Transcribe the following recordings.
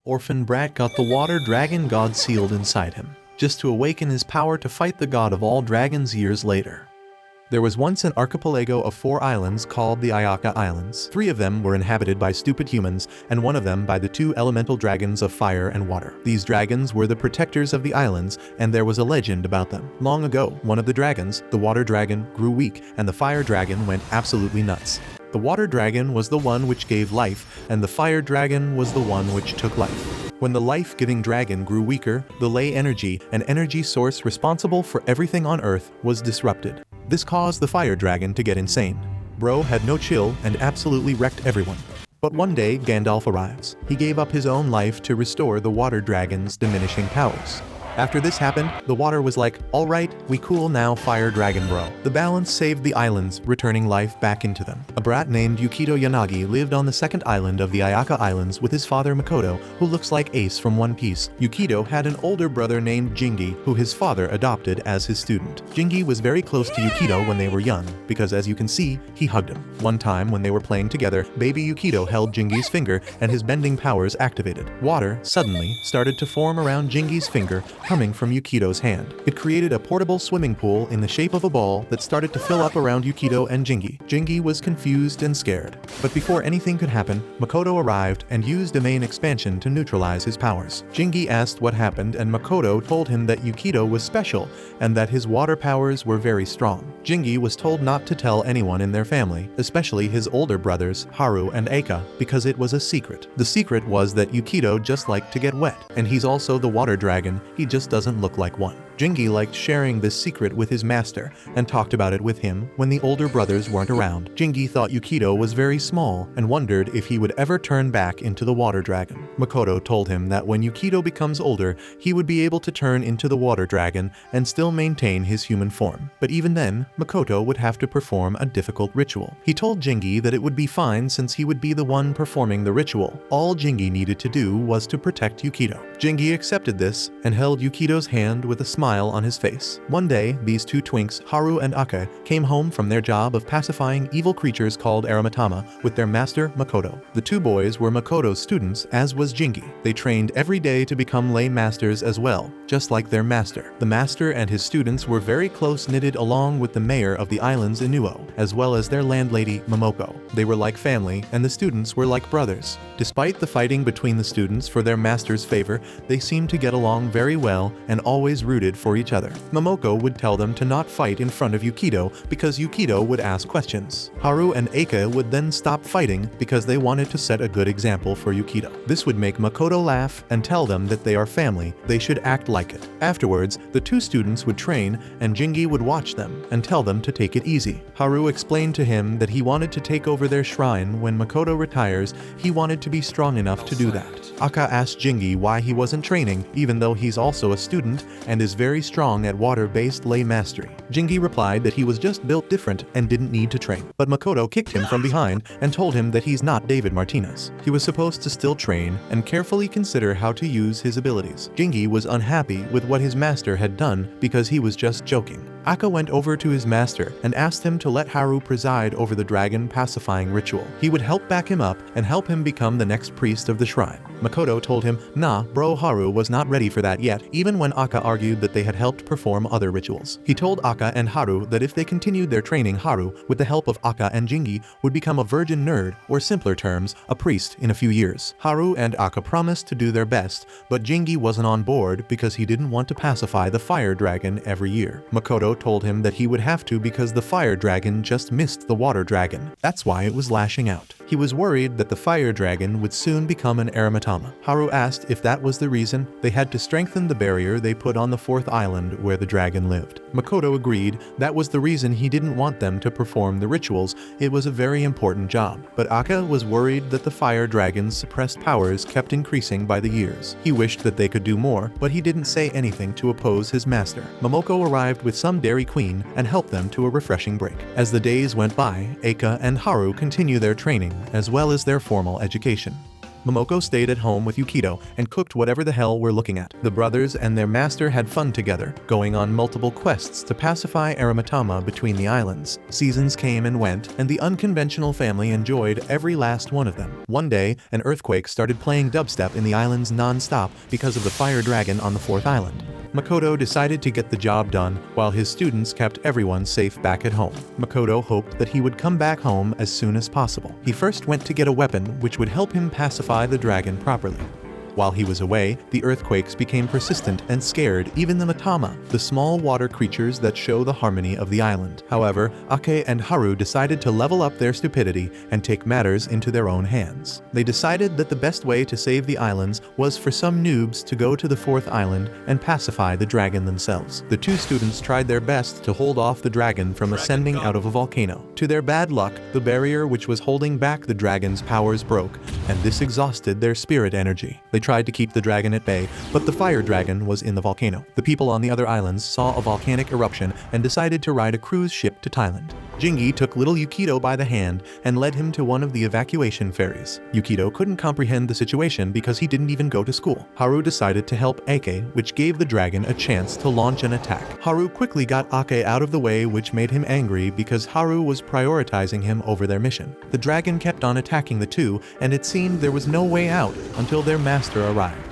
orphan brat got the water dragon god sealed inside him, just to awaken his power to fight the god of all dragons years later. There was once an archipelago of 4 islands called the Aaka Islands. 3 of them were inhabited by stupid humans, and 1 of them by the 2 elemental dragons of fire and water. These dragons were the protectors of the islands, and there was a legend about them. Long ago, one of the dragons, the water dragon, grew weak, and the fire dragon went absolutely nuts. The water dragon was the one which gave life, and the fire dragon was the one which took life. When the life-giving dragon grew weaker, the ley energy, an energy source responsible for everything on Earth, was disrupted. This caused the fire dragon to get insane. Bro had no chill and absolutely wrecked everyone. But one day, Gandalf arrives. He gave up his own life to restore the water dragon's diminishing powers. After this happened, the water was like, alright, we cool now, fire dragon bro. The balance saved the islands, returning life back into them. A brat named Yukito Yanagi lived on the 2nd island of the Aaka Islands with his father Makoto, who looks like Ace from One Piece. Yukito had an older brother named Jingi, who his father adopted as his student. Jingi was very close to Yukito when they were young, because as you can see, he hugged him. One time when they were playing together, baby Yukito held Jingi's finger and his bending powers activated. Water, suddenly, started to form around Jingi's finger, coming from Yukito's hand. It created a portable swimming pool in the shape of a ball that started to fill up around Yukito and Jingi. Jingi was confused and scared. But before anything could happen, Makoto arrived and used domain expansion to neutralize his powers. Jingi asked what happened, and Makoto told him that Yukito was special and that his water powers were very strong. Jingi was told not to tell anyone in their family, especially his older brothers, Haru and Aaka, because it was a secret. The secret was that Yukito just liked to get wet, and he's also the water dragon, he just doesn't look like one. Jingi liked sharing this secret with his master and talked about it with him when the older brothers weren't around. Jingi thought Yukito was very small and wondered if he would ever turn back into the water dragon. Makoto told him that when Yukito becomes older, he would be able to turn into the water dragon and still maintain his human form. But even then, Makoto would have to perform a difficult ritual. He told Jingi that it would be fine since he would be the one performing the ritual. All Jingi needed to do was to protect Yukito. Jingi accepted this and held Yukito's hand with a smile on his face. One day, these 2 twinks, Haru and Aaka, came home from their job of pacifying evil creatures called Aramatama with their master Makoto. The 2 boys were Makoto's students, as was Jingi. They trained every day to become lay masters as well, just like their master. The master and his students were very close-knitted along with the mayor of the islands Inuo, as well as their landlady Momoko. They were like family, and the students were like brothers. Despite the fighting between the students for their master's favor, they seemed to get along very well and always rooted for each other. Momoko would tell them to not fight in front of Yukito because Yukito would ask questions. Haru and Aaka would then stop fighting because they wanted to set a good example for Yukito. This would make Makoto laugh and tell them that they are family, they should act like it. Afterwards, the 2 students would train and Jingi would watch them and tell them to take it easy. Haru explained to him that he wanted to take over their shrine when Makoto retires. He wanted to be strong enough to do that. Aaka asked Jingi why he wasn't training, even though he's also a student and is very strong at water-based lay mastery. Jingi replied that he was just built different and didn't need to train. But Makoto kicked him from behind and told him that he's not David Martinez. He was supposed to still train and carefully consider how to use his abilities. Jingi was unhappy with what his master had done because he was just joking. Aaka went over to his master and asked him to let Haru preside over the dragon pacifying ritual. He would help back him up and help him become the next priest of the shrine. Makoto told him, nah, bro, Haru was not ready for that yet, even when Aaka argued that they had helped perform other rituals. He told Aaka and Haru that if they continued their training, Haru, with the help of Aaka and Jingi, would become a virgin nerd, or simpler terms, a priest in a few years. Haru and Aaka promised to do their best, but Jingi wasn't on board because he didn't want to pacify the fire dragon every year. Makoto told him that he would have to because the fire dragon just missed the water dragon. That's why it was lashing out. He was worried that the fire dragon would soon become an Aramatama. Haru asked if that was the reason. They had to strengthen the barrier they put on the 4th island where the dragon lived. Makoto agreed that was the reason he didn't want them to perform the rituals. It was a very important job. But Aaka was worried that the fire dragon's suppressed powers kept increasing by the years. He wished that they could do more, but he didn't say anything to oppose his master. Momoko arrived with some Dairy Queen and helped them to a refreshing break. As the days went by, Aaka and Haru continued their training as well as their formal education. Momoko stayed at home with Yukito and cooked whatever the hell we're looking at. The brothers and their master had fun together, going on multiple quests to pacify Aramatama between the islands. Seasons came and went, and the unconventional family enjoyed every last one of them. One day, an earthquake started playing dubstep in the islands non-stop because of the fire dragon on the 4th island. Makoto decided to get the job done while his students kept everyone safe back at home. Makoto hoped that he would come back home as soon as possible. He first went to get a weapon which would help him pacify the dragon properly. While he was away, the earthquakes became persistent and scared even the Matama, the small water creatures that show the harmony of the island. However, Aaka and Haru decided to level up their stupidity and take matters into their own hands. They decided that the best way to save the islands was for some noobs to go to the 4th island and pacify the dragon themselves. The two students tried their best to hold off the dragon from ascending out of a volcano. To their bad luck, the barrier which was holding back the dragon's powers broke, and this exhausted their spirit energy. They tried to keep the dragon at bay, but the fire dragon was in the volcano. The people on the other islands saw a volcanic eruption and decided to ride a cruise ship to Thailand. Jingi took little Yukito by the hand and led him to one of the evacuation ferries. Yukito couldn't comprehend the situation because he didn't even go to school. Haru decided to help Aaka, which gave the dragon a chance to launch an attack. Haru quickly got Aaka out of the way, which made him angry because Haru was prioritizing him over their mission. The dragon kept on attacking the two, and it seemed there was no way out until their master arrived.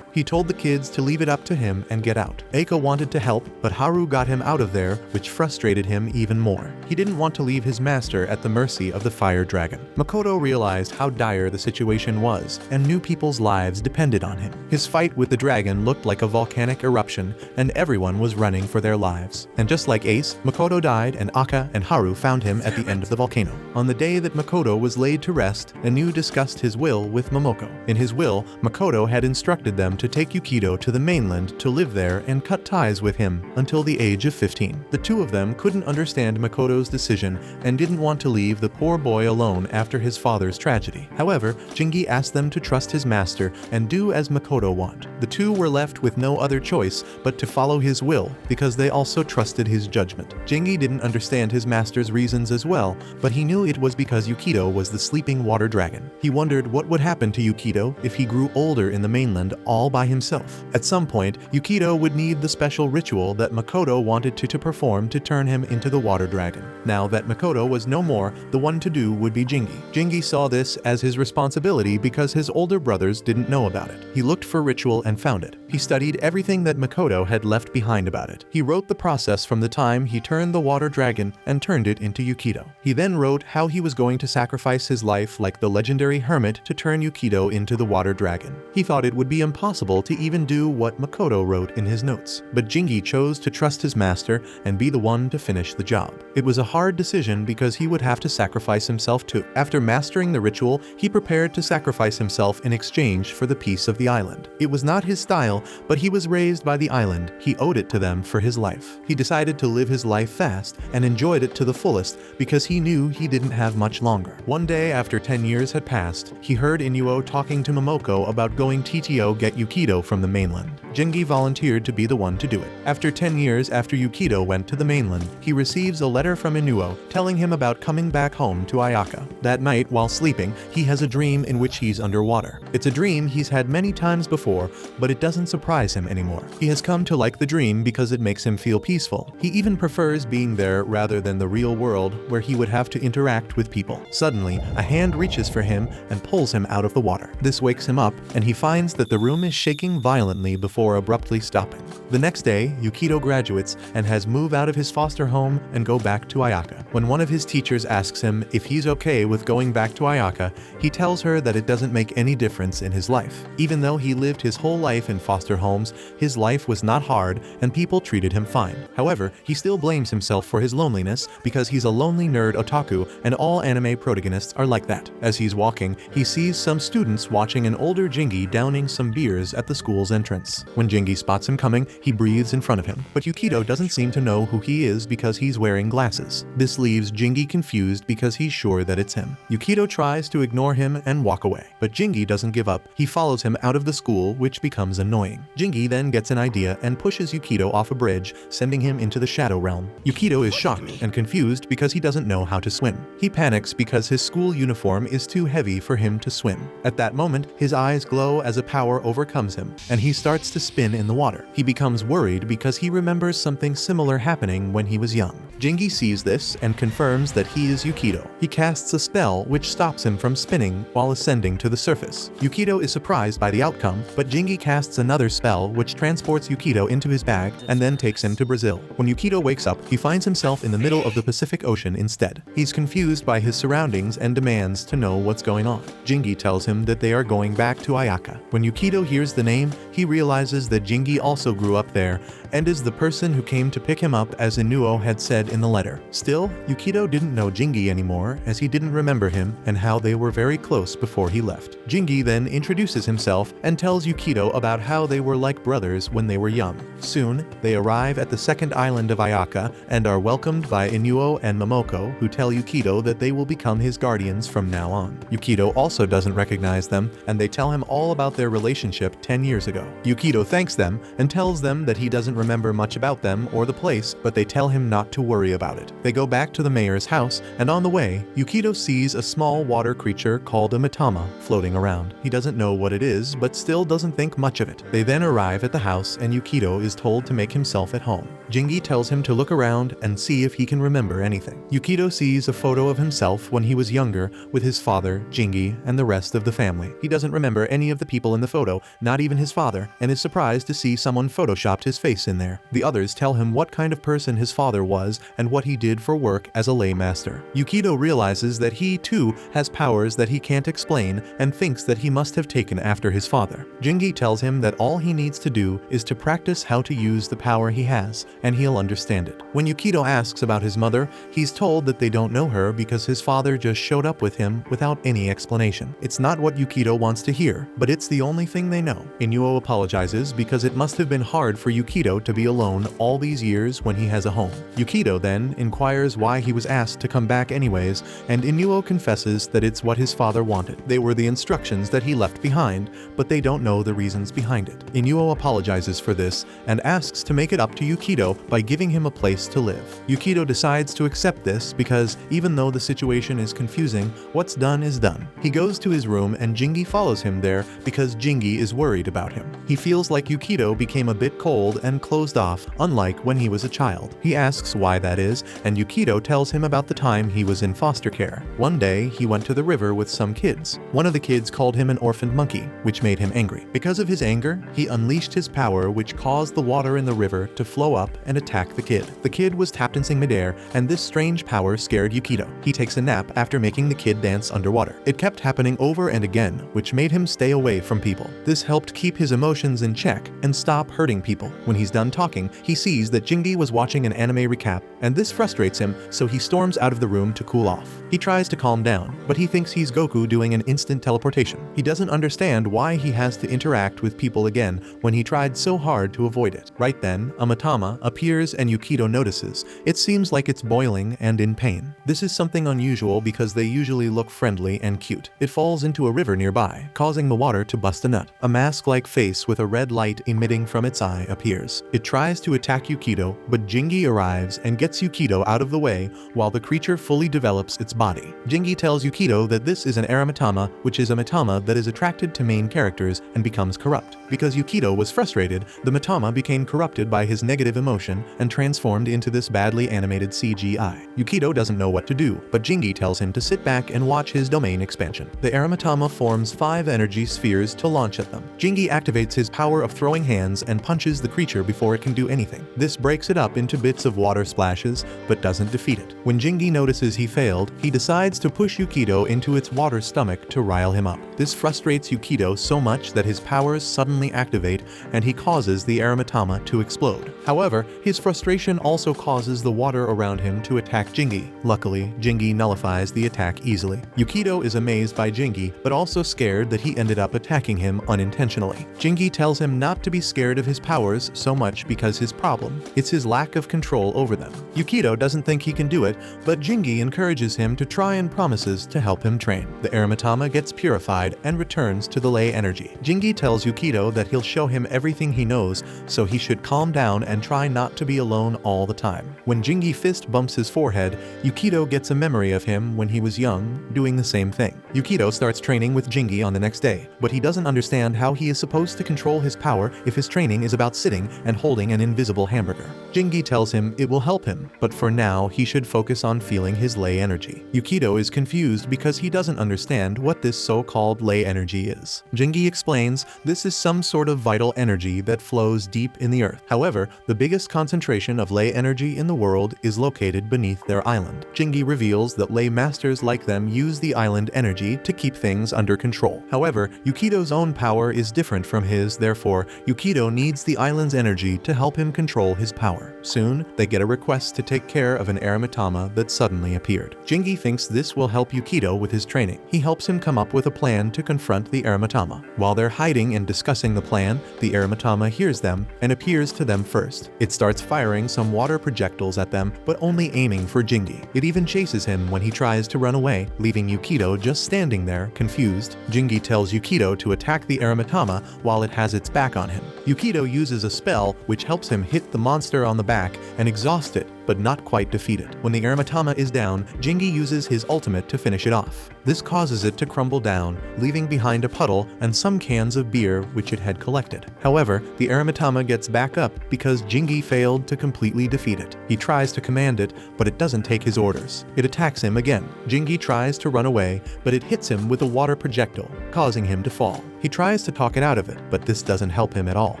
He told the kids to leave it up to him and get out. Aaka wanted to help, but Haru got him out of there, which frustrated him even more. He didn't want to leave his master at the mercy of the fire dragon. Makoto realized how dire the situation was, and knew people's lives depended on him. His fight with the dragon looked like a volcanic eruption, and everyone was running for their lives. And just like Ace, Makoto died, and Aaka and Haru found him at the end of the volcano. On the day that Makoto was laid to rest, Inu discussed his will with Momoko. In his will, Makoto had instructed them to take Yukito to the mainland to live there and cut ties with him until the age of 15. The two of them couldn't understand Makoto's decision and didn't want to leave the poor boy alone after his father's tragedy. However, Jingi asked them to trust his master and do as Makoto wanted. The two were left with no other choice but to follow his will because they also trusted his judgment. Jingi didn't understand his master's reasons as well, but he knew it was because Yukito was the sleeping water dragon. He wondered what would happen to Yukito if he grew older in the mainland all by himself. At some point, Yukito would need the special ritual that Makoto wanted to perform to turn him into the water dragon. Now that Makoto was no more, the one to do would be Jingi. Jingi saw this as his responsibility because his older brothers didn't know about it. He looked for ritual and found it. He studied everything that Makoto had left behind about it. He wrote the process from the time he turned the water dragon and turned it into Yukito. He then wrote how he was going to sacrifice his life like the legendary hermit to turn Yukito into the water dragon. He thought it would be impossible to even do what Makoto wrote in his notes, but Jingi chose to trust his master and be the one to finish the job. It was a hard decision because he would have to sacrifice himself too. After mastering the ritual, he prepared to sacrifice himself in exchange for the peace of the island. It was not his style, but he was raised by the island. He owed it to them for his life. He decided to live his life fast and enjoyed it to the fullest because he knew he didn't have much longer. One day after 10 years had passed, he heard Inuo talking to Momoko about going TTO get Yukito from the mainland. Jingi volunteered to be the one to do it. After 10 years after Yukito went to the mainland, he receives a letter from Inuo telling him about coming back home to Ayaka. That night, while sleeping, he has a dream in which he's underwater. It's a dream he's had many times before, but it doesn't surprise him anymore. He has come to like the dream because it makes him feel peaceful. He even prefers being there rather than the real world where he would have to interact with people. Suddenly, a hand reaches for him and pulls him out of the water. This wakes him up, and he finds that the room is shaking violently before abruptly stopping. The next day, Yukito graduates and has moved out of his foster home and go back to Ayaka. When one of his teachers asks him if he's okay with going back to Ayaka, he tells her that it doesn't make any difference in his life. Even though he lived his whole life in foster homes, his life was not hard and people treated him fine. However, he still blames himself for his loneliness because he's a lonely nerd otaku and all anime protagonists are like that. As he's walking, he sees some students watching an older Jingi downing some beers at the school's entrance. When Jingi spots him coming, he breathes in front of him, but Yukito doesn't seem to know who he is because he's wearing glasses. This leaves Jingi confused because he's sure that it's him. Yukito tries to ignore him and walk away, but Jingi doesn't give up. He follows him out of the school, which becomes annoying. Jingi then gets an idea and pushes Yukito off a bridge, sending him into the Shadow Realm. Yukito is shocked and confused because he doesn't know how to swim. He panics because his school uniform is too heavy for him to swim. At that moment, his eyes glow as a power overcomes him, and he starts to spin in the water. He becomes worried because he remembers something similar happening when he was young. Jingi sees this and confirms that he is Yukito. He casts a spell which stops him from spinning while ascending to the surface. Yukito is surprised by the outcome, but Jingi casts another spell which transports Yukito into his bag and then takes him to Brazil. When Yukito wakes up, he finds himself in the middle of the Pacific Ocean instead. He's confused by his surroundings and demands to know what's going on. Jingi tells him that they are going back to Aaka. When Yukito hears the name, he realizes that Jingi also grew up there and is the person who came to pick him up, as Inuo had said in the letter. Still, Yukito didn't know Jingi anymore, as he didn't remember him and how they were very close before he left. Jingi then introduces himself and tells Yukito about how they were like brothers when they were young. Soon, they arrive at the second island of Aaka and are welcomed by Inuo and Momoko, who tell Yukito that they will become his guardians from now on. Yukito also doesn't recognize them, and they tell him all about their relationship 10 years ago. Yukito thanks them and tells them that he doesn't remember much about them or the place, but they tell him not to worry about it. They go back to the mayor's house, and on the way, Yukito sees a small water creature called a matama floating around. He doesn't know what it is, but still doesn't think much of it. They then arrive at the house, and Yukito is told to make himself at home. Jingi tells him to look around and see if he can remember anything. Yukito sees a photo of himself when he was younger with his father, Jingi, and the rest of the family. He doesn't remember any of the people in the photo, not even his father, and is surprised to see someone photoshopped his face in there. The others tell him what kind of person his father was and what he did for work as a lay master. Yukito realizes that he too has powers that he can't explain and thinks that he must have taken after his father. Jingi tells him that all he needs to do is to practice how to use the power he has, and he'll understand it. When Yukito asks about his mother, he's told that they don't know her because his father just showed up with him without any explanation. It's not what Yukito wants to hear, but it's the only thing they know. Inuo apologizes because it must have been hard for Yukito to be alone all these years when he has a home. Yukito then inquires why he was asked to come back anyways, and Inuo confesses that it's what his father wanted. They were the instructions that he left behind, but they don't know the reasons behind it. Inuo apologizes for this and asks to make it up to Yukito by giving him a place to live. Yukito decides to accept this because even though the situation is confusing, what's done is done. He goes to his room and Jingi follows him there because Jingi is worried about him. He feels like Yukito became a bit cold and closed off, unlike when he was a child. He asks why that is, and Yukito tells him about the time he was in foster care. One day, he went to the river with some kids. One of the kids called him an orphaned monkey, which made him angry. Because of his anger, he unleashed his power, which caused the water in the river to flow up and attack the kid. The kid was tapped in midair, and this strange power scared Yukito. He takes a nap after making the kid dance underwater. It kept happening over and again, which made him stay away from people. This helped keep his emotions in check and stop hurting people. When he's done talking, he sees that Jingi was watching an anime recap, and this frustrates him, so he storms out of the room to cool off. He tries to calm down, but he thinks he's Goku doing an instant teleportation. He doesn't understand why he has to interact with people again when he tried so hard to avoid it. Right then, a matama appears and Yukito notices. It seems like it's boiling and in pain. This is something unusual because they usually look friendly and cute. It falls into a river nearby, causing the water to bust a nut. A mask-like face with a red light emitting from its eye appears. It tries to attack Yukito, but Jingi arrives and gets Yukito out of the way while the creature fully develops its body. Jingi tells Yukito that this is an Aramatama, which is a matama that is attracted to main characters and becomes corrupt. Because Yukito was frustrated, the matama became corrupted by his negative emotion and transformed into this badly animated CGI. Yukito doesn't know what to do, but Jingi tells him to sit back and watch his domain expansion. The Aramatama forms 5 energy spheres to launch at them. Jingi activates his power of throwing hands and punches the creature before before it can do anything. This breaks it up into bits of water splashes, but doesn't defeat it. When Jingi notices he failed, he decides to push Yukito into its water stomach to rile him up. This frustrates Yukito so much that his powers suddenly activate and he causes the Eramitama to explode. However, his frustration also causes the water around him to attack Jingi. Luckily, Jingi nullifies the attack easily. Yukito is amazed by Jingi, but also scared that he ended up attacking him unintentionally. Jingi tells him not to be scared of his powers so much because his problem is his lack of control over them. Yukito doesn't think he can do it, but Jingi encourages him to try and promises to help him train. The Eramitama gets purified and returns to the ley energy. Jingi tells Yukito that he'll show him everything he knows, so he should calm down and try not to be alone all the time. When Jingi fist bumps his forehead, Yukito gets a memory of him when he was young, doing the same thing. Yukito starts training with Jingi on the next day, but he doesn't understand how he is supposed to control his power if his training is about sitting and holding an invisible hamburger. Jingi tells him it will help him, but for now he should focus on feeling his ley energy. Yukito is confused because he doesn't understand what this so-called ley energy is. Jingi explains this is some sort of vital energy that flows deep in the earth. However, the biggest concentration of ley energy in the world is located beneath their island. Jingi reveals that ley masters like them use the island energy to keep things under control. However, Yukito's own power is different from his, therefore, Yukito needs the island's energy to help him control his power. Soon, they get a request to take care of an Eramitama that suddenly appeared. Jingi thinks this will help Yukito with his training. He helps him come up with a plan to confront the Eramitama. While they're hiding and discussing the plan, the Eramitama hears them and appears to them first. It starts firing some water projectiles at them, but only aiming for Jingi. It even chases him when he tries to run away, leaving Yukito just standing there, confused. Jingi tells Yukito to attack the Eramitama while it has its back on him. Yukito uses a spell which helps him hit the monster on the back and exhaust it, but not quite defeat it. When the Eramitama is down, Jingi uses his ultimate to finish it off. This causes it to crumble down, leaving behind a puddle and some cans of beer which it had collected. However, the Eramitama gets back up because Jingi failed to completely defeat it. He tries to command it, but it doesn't take his orders. It attacks him again. Jingi tries to run away, but it hits him with a water projectile, causing him to fall. He tries to talk it out of it, but this doesn't help him at all.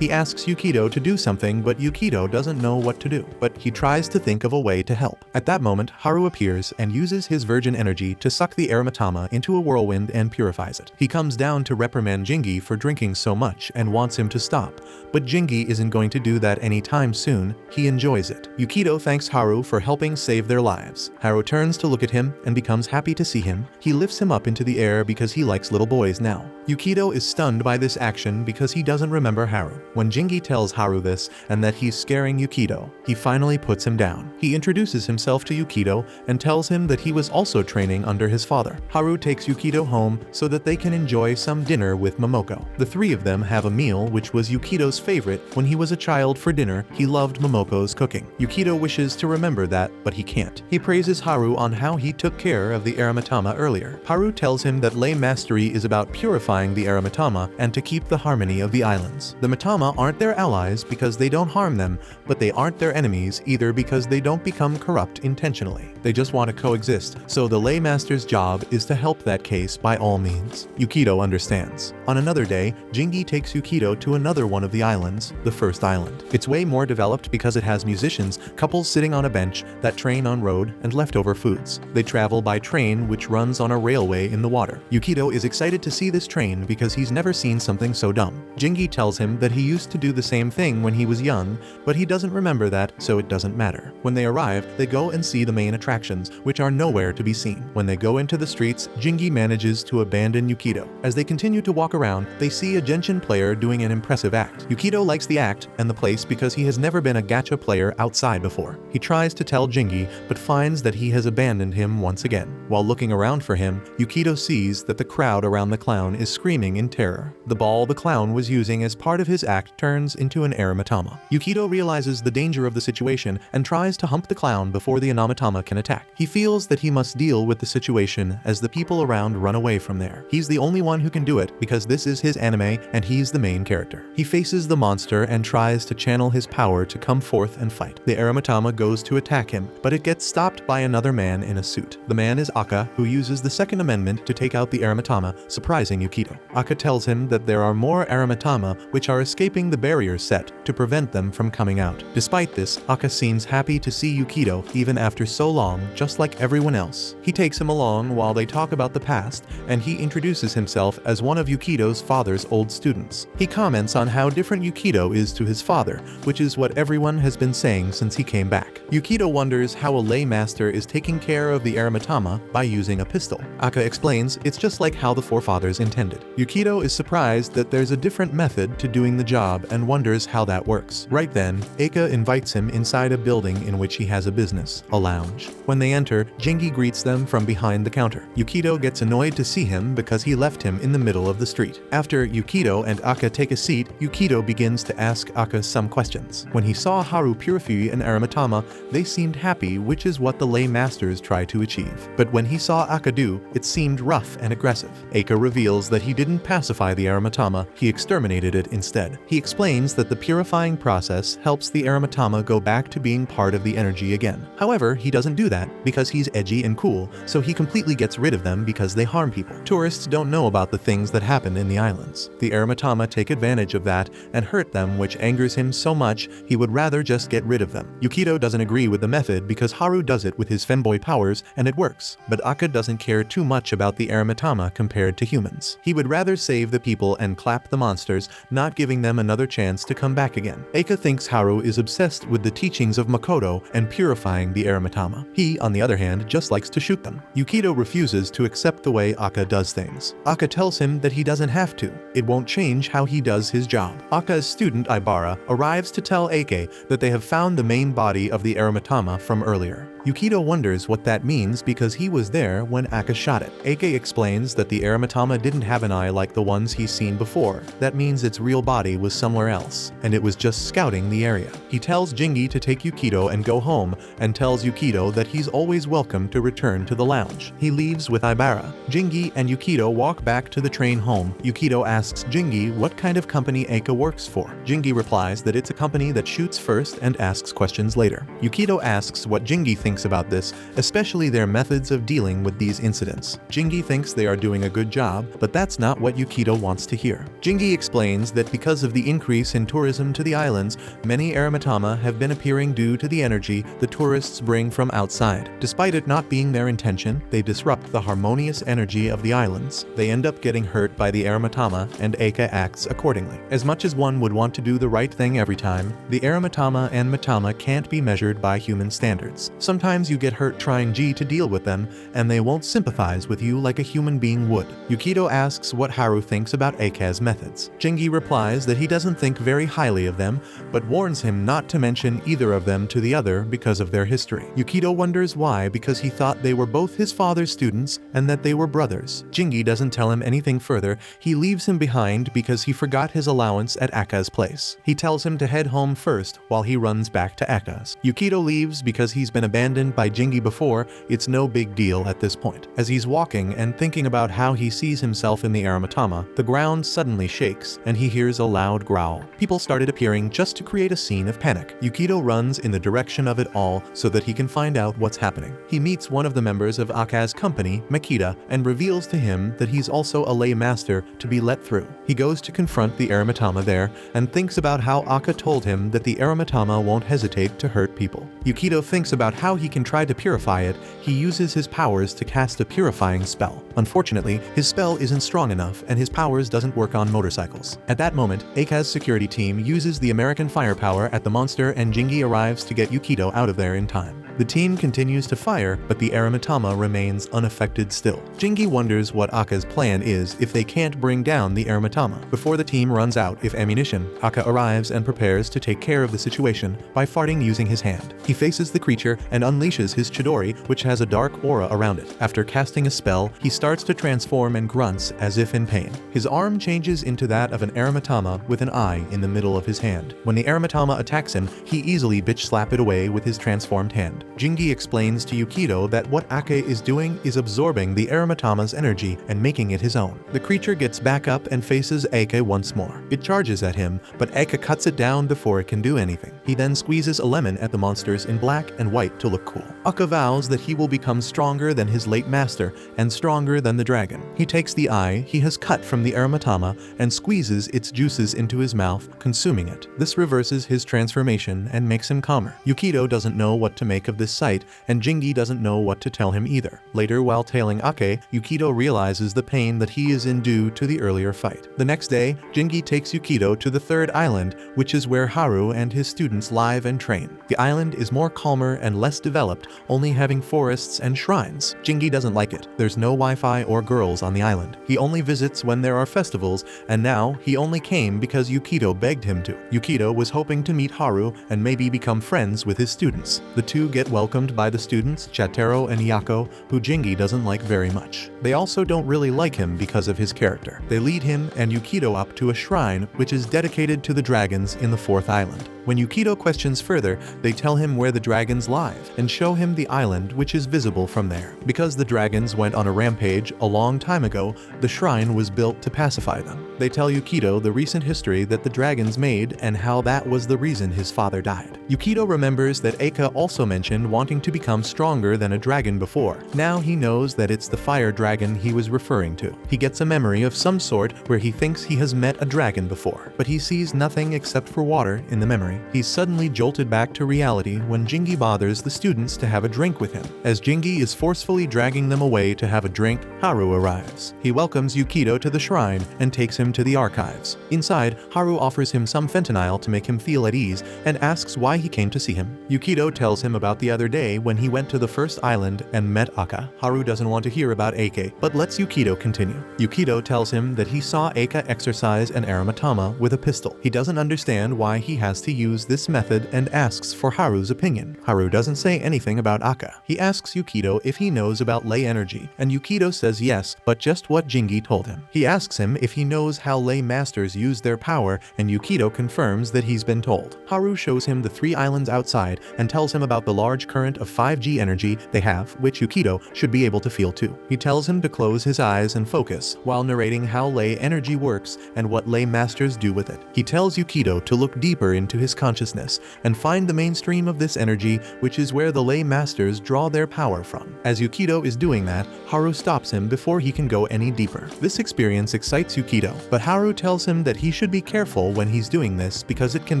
He asks Yukito to do something, but Yukito doesn't know what to do. But he tries to think of a way to help. At that moment, Haru appears and uses his virgin energy to suck the Eramitama into a whirlwind and purifies it. He comes down to reprimand Jingi for drinking so much and wants him to stop, but Jingi isn't going to do that anytime soon. He enjoys it. Yukito thanks Haru for helping save their lives. Haru turns to look at him and becomes happy to see him. He lifts him up into the air because he likes little boys now. Yukito is stunned by this action because he doesn't remember Haru. When Jingi tells Haru this and that he's scaring Yukito, he finally puts him down. He introduces himself to Yukito and tells him that he was also training under his father. Haru takes Yukito home so that they can enjoy some dinner with Momoko. The three of them have a meal which was Yukito's favorite when he was a child. For dinner, he loved Momoko's cooking. Yukito wishes to remember that, but he can't. He praises Haru on how he took care of the Eramitama earlier. Haru tells him that ley mastery is about purifying the Eramitama and to keep the harmony of the islands. The Mitama aren't their allies because they don't harm them, but they aren't their enemies either because they don't become corrupt intentionally. They just want to coexist, so the ley master's job is to help that case by all means. Yukito understands. On another day, Jingi takes Yukito to another one of the islands, the first island. It's way more developed because it has musicians, couples sitting on a bench, that train on road, and leftover foods. They travel by train which runs on a railway in the water. Yukito is excited to see this train because he's never seen something so dumb. Jingi tells him that he used to do the same thing when he was young, but he doesn't remember that, so it doesn't matter. When they arrive, they go and see the main attractions, which are nowhere to be seen. When they go into the streets, Jingi manages to abandon Yukito. As they continue to walk around, they see a Genshin player doing an impressive act. Yukito likes the act and the place because he has never been a gacha player outside before. He tries to tell Jingi, but finds that he has abandoned him once again. While looking around for him, Yukito sees that the crowd around the clown is screaming in terror. The ball the clown was using as part of his act turns into an Eramitama. Yukito realizes the danger of the situation and tries to hump the clown before the Eramitama can attack. He feels that he must deal with the situation as the people around run away from there. He's the only one who can do it because this is his anime and he's the main character. He faces the monster and tries to channel his power to come forth and fight. The Eramitama goes to attack him, but it gets stopped by another man in a suit. The man is Aaka, who uses the second amendment to take out the Eramitama, surprising Yukito. Aaka tells him that there are more Eramitama which are escaping the barrier set, to prevent them from coming out. Despite this, Aaka seems happy to see Yukito even after so long, just like everyone else. He takes him along while they talk about the past, and he introduces himself as one of Yukito's father's old students. He comments on how different Yukito is to his father, which is what everyone has been saying since he came back. Yukito wonders how a lay master is taking care of the Eramitama by using a pistol. Aaka explains it's just like how the forefathers intended. Yukito is surprised that there's a different method to doing the job and wonders how that works. Right then, Aaka invites him inside a building in which he has a business, a lounge. When they enter, Jingi greets them from behind the counter. Yukito gets annoyed to see him because he left him in the middle of the street. After Yukito and Aaka take a seat, Yukito begins to ask Aaka some questions. When he saw Haru purify an Eramitama, they seemed happy, which is what the lay masters try to achieve. But when he saw Aaka do, it seemed rough and aggressive. Aaka reveals that he didn't pacify the Eramitama, he exterminated it instead. He explains that the purifying process helps the Eramitama go back to being part of the energy again. However, he doesn't do that because he's edgy and cool, so he completely gets rid of them because they harm people. Tourists don't know about the things that happen in the islands. The Eramitama take advantage of that and hurt them, which angers him so much he would rather just get rid of them. Yukito doesn't agree with the method because Haru does it with his femboy powers and it works, but Aaka doesn't care too much about the Eramitama compared to humans. He would rather save the people and clap the monsters, not giving them another chance to come back again. Aaka thinks Haru is obsessed with the teachings of Makoto and purifying the Eramitama. He, on the other hand, just likes to shoot them. Yukito refuses to accept the way Aaka does things. Aaka tells him that he doesn't have to. It won't change how he does his job. Aaka's student Ibara arrives to tell Aaka that they have found the main body of the Eramitama from earlier. Yukito wonders what that means because he was there when Aaka shot it. Aaka explains that the Eramitama didn't have an eye like the ones he's seen before. That means its real body was somewhere else, and it was just scouting the area. He tells Jingi to take Yukito and go home, and tells Yukito that he's always welcome to return to the lounge. He leaves with Ibara. Jingi and Yukito walk back to the train home. Yukito asks Jingi what kind of company Aaka works for. Jingi replies that it's a company that shoots first and asks questions later. Yukito asks what Jingi thinks about this, especially their methods of dealing with these incidents. Jingi thinks they are doing a good job, but that's not what Yukito wants to hear. Jingi explains that because of the increase in tourism to the islands, many Eramitama have been appearing due to the energy the tourists bring from outside. Despite it not being their intention, they disrupt the harmonious energy of the islands. They end up getting hurt by the Eramitama, and Aaka acts accordingly. As much as one would want to do the right thing every time, the Eramitama and Mitama can't be measured by human standards. Sometimes you get hurt trying to deal with them, and they won't sympathize with you like a human being would. Yukito asks what Haru thinks about Aaka's methods. Jingi replies that he doesn't think very highly of them, but warns him not to mention either of them to the other because of their history. Yukito wonders why, because he thought they were both his father's students and that they were brothers. Jingi doesn't tell him anything further. He leaves him behind because he forgot his allowance at Aaka's place. He tells him to head home first while he runs back to Aaka's. Yukito leaves because he's been abandoned by Jingi before. It's no big deal at this point. As he's walking and thinking about how he sees himself in the Eramitama, the ground suddenly shakes and he hears a loud growl. People started appearing just to create a scene of panic. Yukito runs in the direction of it all so that he can find out what's happening. He meets one of the members of Aaka's company, Makita, and reveals to him that he's also a lay master to be let through. He goes to confront the Eramitama there and thinks about how Aaka told him that the Eramitama won't hesitate to hurt people. Yukito thinks about how he can try to purify it. He uses his powers to cast a purifying spell. Unfortunately, his spell isn't strong enough and his powers doesn't work on motorcycles. At that moment, Aaka's security team uses the American firepower at the monster and Jingi arrives to get Yukito out of there in time. The team continues to fire, but the Eramitama remains unaffected still. Jingi wonders what Aaka's plan is if they can't bring down the Eramitama. Before the team runs out of ammunition, Aaka arrives and prepares to take care of the situation by farting using his hand. He faces the creature and unleashes his Chidori, which has a dark aura around it. After casting a spell, he starts to transform and grunts as if in pain. His arm changes into that of an Eramitama with an eye in the middle of his hand. When the Eramitama attacks him, he easily bitch slap it away with his transformed hand. Jingi explains to Yukito that what Aaka is doing is absorbing the Eramatama's energy and making it his own. The creature gets back up and faces Aaka once more. It charges at him, but Aaka cuts it down before it can do anything. He then squeezes a lemon at the monsters in black and white to look cool. Aaka vows that he will become stronger than his late master and stronger than the dragon. He takes the eye he has cut from the Eramatama and squeezes its juices into his mouth, consuming it. This reverses his transformation and makes him calmer. Yukito doesn't know what to make of this sight, and Jingi doesn't know what to tell him either. Later, while tailing Aaka, Yukito realizes the pain that he is in due to the earlier fight. The next day, Jingi takes Yukito to the third island, which is where Haru and his students live and train. The island is more calmer and less developed, only having forests and shrines. Jingi doesn't like it. There's no Wi-Fi or girls on the island. He only visits when there are festivals, and now he only came because Yukito begged him to. Yukito was hoping to meet Haru and maybe become friends with his students. The two get welcomed by the students, Chatero and Yako, who Jingi doesn't like very much. They also don't really like him because of his character. They lead him and Yukito up to a shrine which is dedicated to the dragons in the fourth island. When Yukito questions further, they tell him where the dragons live and show him the island which is visible from there. Because the dragons went on a rampage a long time ago, the shrine was built to pacify them. They tell Yukito the recent history that the dragons made and how that was the reason his father died. Yukito remembers that Aaka also mentioned wanting to become stronger than a dragon before. Now he knows that it's the fire dragon he was referring to. He gets a memory of some sort where he thinks he has met a dragon before, but he sees nothing except for water in the memory. He's suddenly jolted back to reality when Jingi bothers the students to have a drink with him. As Jingi is forcefully dragging them away to have a drink, Haru arrives. He welcomes Yukito to the shrine and takes him to the archives. Inside, Haru offers him some fentanyl to make him feel at ease and asks why he came to see him. Yukito tells him about the other day when he went to the first island and met Aaka. Haru doesn't want to hear about Aaka, but lets Yukito continue. Yukito tells him that he saw Aaka exercise an Eramatama with a pistol. He doesn't understand why he has to use this method and asks for Haru's opinion. Haru doesn't say anything about Aaka. He asks Yukito if he knows about ley energy, and Yukito says yes, but just what Jingi told him. He asks him if he knows how ley masters use their power, and Yukito confirms that he's been told. Haru shows him the 3 islands outside and tells him about the large current of 5G energy they have, which Yukito should be able to feel too. He tells him to close his eyes and focus, while narrating how ley energy works and what ley masters do with it. He tells Yukito to look deeper into his consciousness and find the mainstream of this energy, which is where the ley masters draw their power from. As Yukito is doing that, Haru stops him before he can go any deeper. This experience excites Yukito, but Haru tells him that he should be careful when he's doing this because it can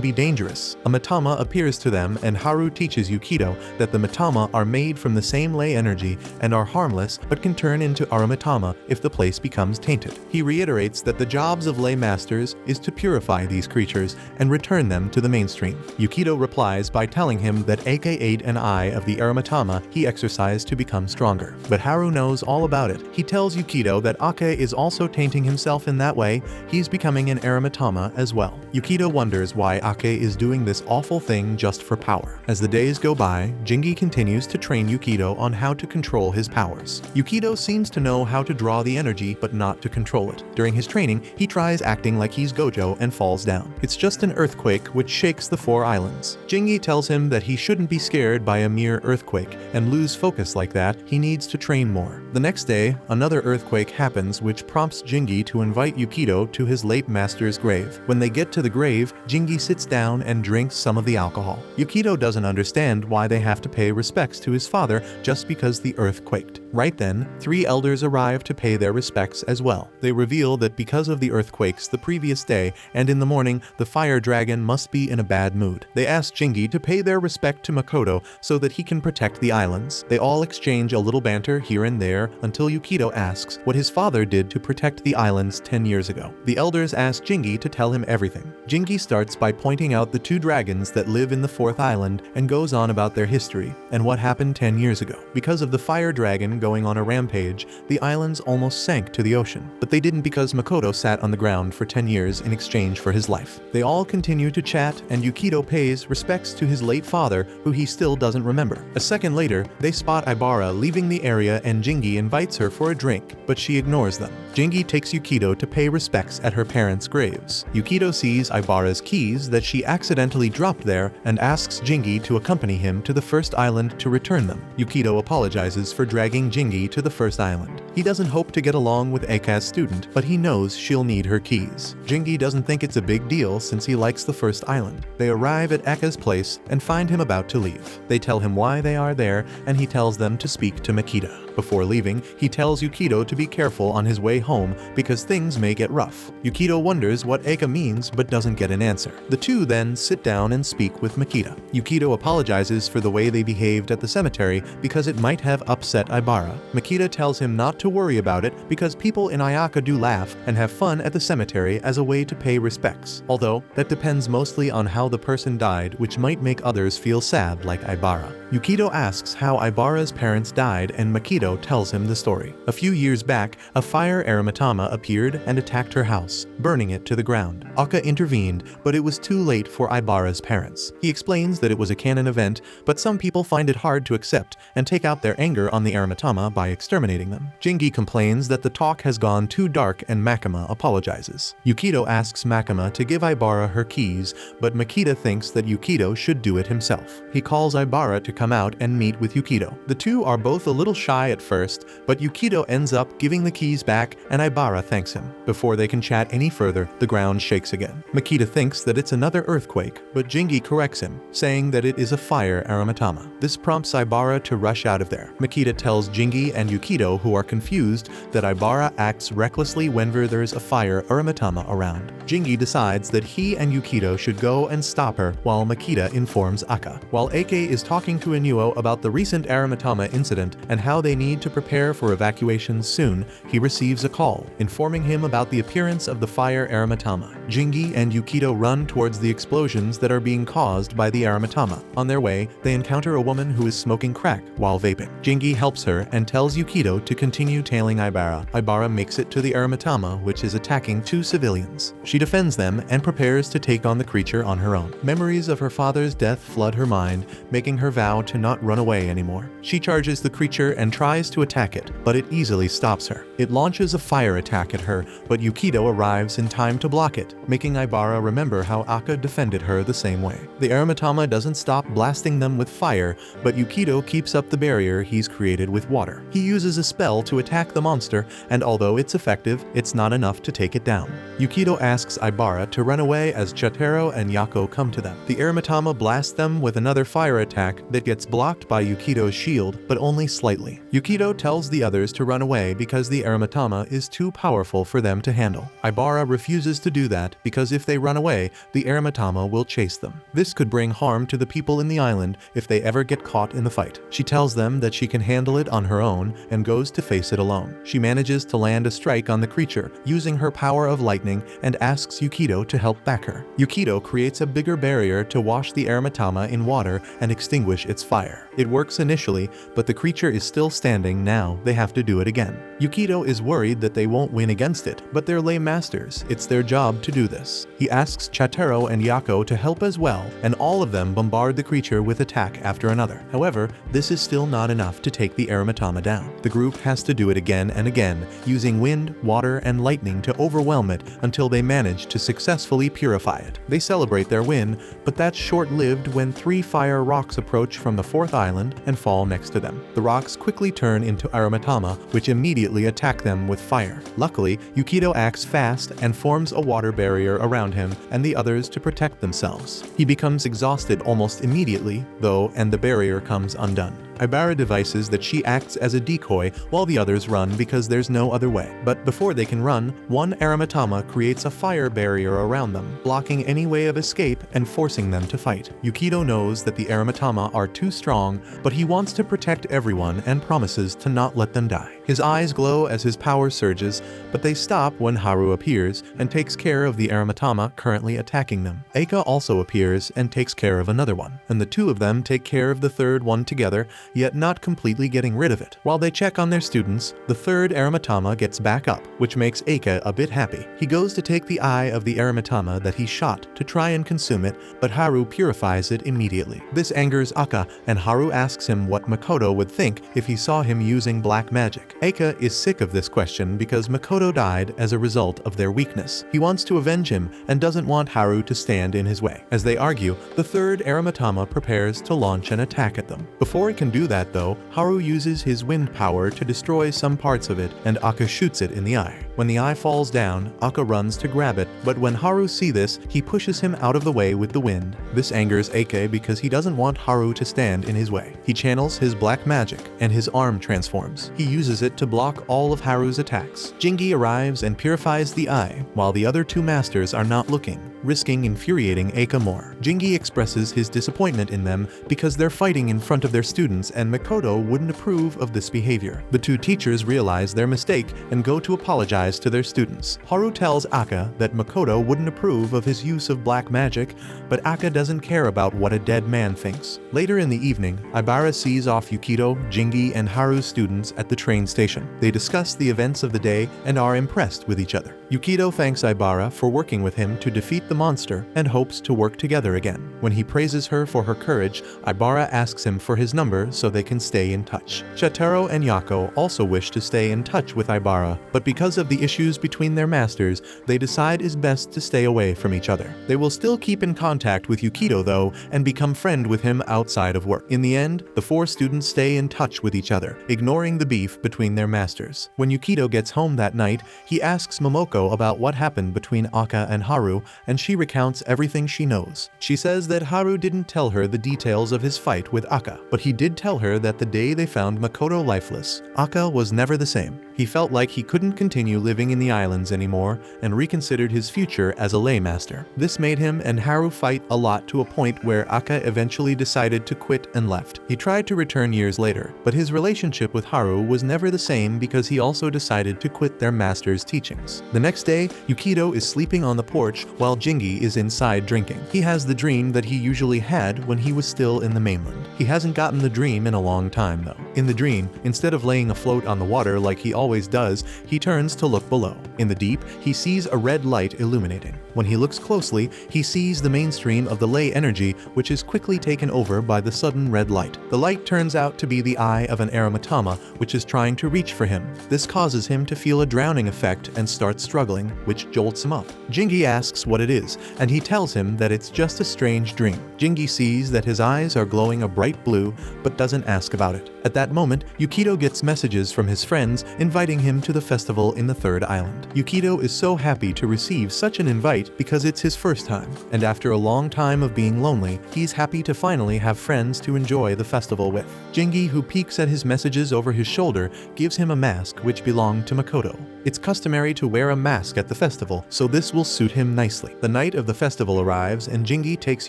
be dangerous. A Matama appears to them and Haru teaches Yukito that the Matama are made from the same ley energy and are harmless but can turn into Aramatama if the place becomes tainted. He reiterates that the jobs of ley masters is to purify these creatures and return them to the mainstream. Yukito replies by telling him that Aaka ate an eye of the Eramatama he exercised to become stronger. But Haru knows all about it. He tells Yukito that Aaka is also tainting himself in that way. He's becoming an Eramatama as well. Yukito wonders why Aaka is doing this awful thing just for power. As the days go by, Jingi continues to train Yukito on how to control his powers. Yukito seems to know how to draw the energy but not to control it. During his training, he tries acting like he's Gojo and falls down. It's just an earthquake which shakes the 4 islands. Jingi tells him that he shouldn't be scared by a mere earthquake and lose focus like that. He needs to train more. The next day, another earthquake happens which prompts Jingi to invite Yukito to his late master's grave. When they get to the grave, Jingi sits down and drinks some of the alcohol. Yukito doesn't understand why they have to pay respects to his father just because the earth quaked. Right then, 3 elders arrive to pay their respects as well. They reveal that because of the earthquakes the previous day and in the morning, the fire dragon must be in a bad mood. They ask Jingi to pay their respect to Makoto so that he can protect the islands. They all exchange a little banter here and there until Yukito asks what his father did to protect the islands 10 years ago. The elders ask Jingi to tell him everything. Jingi starts by pointing out the 2 dragons that live in the 4th island and goes on about their history and what happened 10 years ago. Because of the fire dragon going on a rampage, the islands almost sank to the ocean. But they didn't because Makoto sat on the ground for 10 years in exchange for his life. They all continue to chat and Yukito pays respects to his late father, who he still doesn't remember. A second later, they spot Ibara leaving the area and Jingi invites her for a drink, but she ignores them. Jingi takes Yukito to pay respects at her parents' graves. Yukito sees Aibara's keys that she accidentally dropped there and asks Jingi to accompany him to the first island to return them. Yukito apologizes for dragging Jingi to the first island. He doesn't hope to get along with Aaka's student, but he knows she'll need her keys. Jingi doesn't think it's a big deal since he likes the first island. They arrive at Aaka's place and find him about to leave. They tell him why they are there, and he tells them to speak to Makita. Before leaving, he tells Yukito to be careful on his way home because things may get rough. Yukito wonders what Aaka means but doesn't get an answer. The two then sit down and speak with Makita. Yukito apologizes for the way they behaved at the cemetery because it might have upset Aibara. Makita tells him not to worry about it because people in Aaka do laugh and have fun at the cemetery as a way to pay respects, although that depends mostly on how the person died, which might make others feel sad like Aibara. Yukito asks how Aibara's parents died and Makita tells him the story. A few years back, a fire aromatama appeared and attacked her house, burning it to the ground. Aaka intervened, but it was too late for Aibara's parents. He explains that it was a canon event, but some people find it hard to accept and take out their anger on the aromatama by exterminating them. Jingi complains that the talk has gone too dark and Makima apologizes. Yukito asks Makima to give Aibara her keys, but Makita thinks that Yukito should do it himself. He calls Aibara to come out and meet with Yukito. The two are both a little shy at first, but Yukito ends up giving the keys back and Aibara thanks him. Before they can chat any further, the ground shakes again. Makita thinks that it's another earthquake, but Jingi corrects him, saying that it is a fire aromatama. This prompts Aibara to rush out of there. Makita tells Jingi and Yukito, who are confused, that Aibara acts recklessly whenever there's a fire aromatama around. Jingi decides that he and Yukito should go and stop her, while Makita informs Aaka. While Aaka is talking to Inuo about the recent aromatama incident and how they need to prepare for evacuation soon, he receives a call, informing him about the appearance of the fire aromatama. Jingi and Yukito run towards the explosions that are being caused by the aromatama. On their way, they encounter a woman who is smoking crack while vaping. Jingi helps her and tells Yukito to continue tailing Aibara. Aibara makes it to the aromatama, which is attacking two civilians. She defends them and prepares to take on the creature on her own. Memories of her father's death flood her mind, making her vow to not run away anymore. She charges the creature and tries to attack it, but it easily stops her. It launches a fire attack at her, but Yukito arrives in time to block it, making Aibara remember how Aaka defended her the same way. The aromatama doesn't stop blasting them with fire, but Yukito keeps up the barrier he's created with water. He uses a spell to attack the monster, and although it's effective, it's not enough to take it down. Yukito asks Aibara to run away as Chatero and Yako come to them. The aromatama blasts them with another fire attack that gets blocked by Yukito's shield, but only slightly. Yukito tells the others to run away because the aromatama is too powerful for them to handle. Aibara refuses to do that because if they run away, the aromatama will chase them. This could bring harm to the people in the island if they ever get caught in the fight. She tells them that she can handle it on her own and goes to face it alone. She manages to land a strike on the creature using her power of lightning and asks Yukito to help back her. Yukito creates a bigger barrier to wash the aromatama in water and extinguish its fire. It works initially, but the creature is still standing now. They have to do it again. Yukito is worried that they won't win against it, but they're lay masters. It's their job to do this. He asks Chatero and Yako to help as well, and all of them bombard the creature with attack after another. However, this is still not enough to take the aromatama down. The group has to do it again and again, using wind, water, and lightning to overwhelm it until they manage to successfully purify it. They celebrate their win, but that's short-lived when 3 fire rocks approach from the 4th island and fall next to them. The rocks quickly turn into aromatama, which immediately attack them with fire. Luckily, Yukito acts fast and forms a water barrier around him and the others to protect themselves. He becomes exhausted almost immediately, though, and the barrier comes undone. Aibara devises that she acts as a decoy while the others run because there's no other way. But before they can run, one aromatama creates a fire barrier around them, blocking any way of escape and forcing them to fight. Yukito knows that the aromatama are too strong, but he wants to protect everyone and promises to not let them die. His eyes glow as his power surges, but they stop when Haru appears and takes care of the aromatama currently attacking them. Aaka also appears and takes care of another one, and the two of them take care of the third one together yet not completely getting rid of it. While they check on their students, the third Eramatama gets back up, which makes Aaka a bit happy. He goes to take the eye of the Eramatama that he shot to try and consume it, but Haru purifies it immediately. This angers Aaka, and Haru asks him what Makoto would think if he saw him using black magic. Aaka is sick of this question because Makoto died as a result of their weakness. He wants to avenge him and doesn't want Haru to stand in his way. As they argue, the third Eramatama prepares to launch an attack at them. Before it can do that though, Haru uses his wind power to destroy some parts of it, and Aaka shoots it in the eye. When the eye falls down, Aaka runs to grab it, but when Haru sees this, he pushes him out of the way with the wind. This angers Aaka because he doesn't want Haru to stand in his way. He channels his black magic, and his arm transforms. He uses it to block all of Haru's attacks. Jingi arrives and purifies the eye, while the other two masters are not looking, risking infuriating Aaka more. Jingi expresses his disappointment in them because they're fighting in front of their students and Makoto wouldn't approve of this behavior. The two teachers realize their mistake and go to apologize to their students. Haru tells Aaka that Makoto wouldn't approve of his use of black magic, but Aaka doesn't care about what a dead man thinks. Later in the evening, Ibara sees off Yukito, Jingi, and Haru's students at the train station. They discuss the events of the day and are impressed with each other. Yukito thanks Ibara for working with him to defeat the monster and hopes to work together again. When he praises her for her courage, Ibara asks him for his number so they can stay in touch. Shataro and Yako also wish to stay in touch with Ibara, but because of the issues between their masters, they decide it's best to stay away from each other. They will still keep in contact with Yukito though, and become friends with him outside of work. In the end, the four students stay in touch with each other, ignoring the beef between their masters. When Yukito gets home that night, he asks Momoko about what happened between Aaka and Haru, and she recounts everything she knows. She says that Haru didn't tell her the details of his fight with Aaka, but he did tell her that the day they found Makoto lifeless, Aaka was never the same. He felt like he couldn't continue living in the islands anymore and reconsidered his future as a lay master. This made him and Haru fight a lot to a point where Aaka eventually decided to quit and left. He tried to return years later, but his relationship with Haru was never the same because he also decided to quit their master's teachings. The next day, Yukito is sleeping on the porch while Jingi is inside drinking. He has the dream that he usually had when he was still in the mainland. He hasn't gotten the dream in a long time though. In the dream, instead of laying afloat on the water like he always does, he turns to look below. In the deep, he sees a red light illuminating. When he looks closely, he sees the mainstream of the ley energy, which is quickly taken over by the sudden red light. The light turns out to be the eye of an Eramatama, which is trying to reach for him. This causes him to feel a drowning effect and starts struggling, which jolts him up. Jingi asks what it is, and he tells him that it's just a strange dream. Jingi sees that his eyes are glowing a bright blue, but doesn't ask about it. At that moment, Yukito gets messages from his friends inviting him to the festival in the third island. Yukito is so happy to receive such an invite because it's his first time, and after a long time of being lonely, he's happy to finally have friends to enjoy the festival with. Jingi, who peeks at his messages over his shoulder, gives him a mask which belonged to Makoto. It's customary to wear a mask at the festival, so this will suit him nicely. The night of the festival arrives and Jingi takes